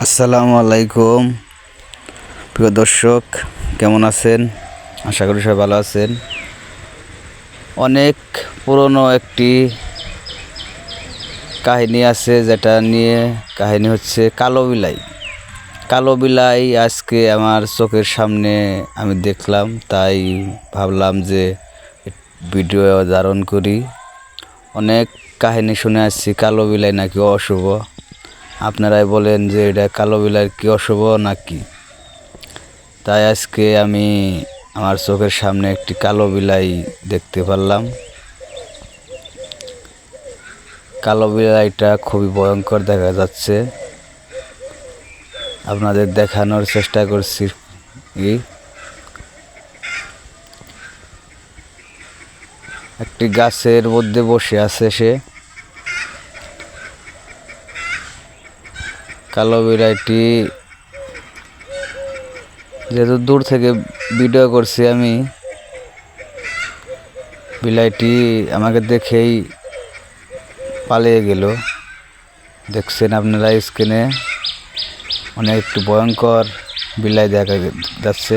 আসসালামু আলাইকুম প্রিয় দর্শক, কেমন আছেন? আশা করি সবাই ভালো আছেন। অনেক পুরনো একটি কাহিনী আছে, যেটা নিয়ে কাহিনী হচ্ছে কালো বিলাই। কালো বিলাই আজকে আমার চোখের সামনে আমি দেখলাম, তাই ভাবলাম যে ভিডিও ধারণ করি। অনেক কাহিনী শুনে আসছি কালো বিলাই নাকি অশুভ। আপনারাই বলেন যে এটা কালো বিলাইয়ের কি অশুভ নাকি। তাই আজকে আমি আমার চোখের সামনে একটি কালো বিলাই দেখতে পারলাম। কালো বিলাইটা খুবই ভয়ঙ্কর দেখা যাচ্ছে, আপনাদের দেখানোর চেষ্টা করছি। একটি গাছের মধ্যে বসে আছে সে। কালো বিলাইটি যেহেতু দূর থেকে ভিডিও করছি আমি, বিলাইটি আমাকে দেখেই পালিয়ে গেল। দেখছেন আপনারা স্ক্রিনে, অনেক একটু ভয়ঙ্কর বিলাই দেখা যাচ্ছে।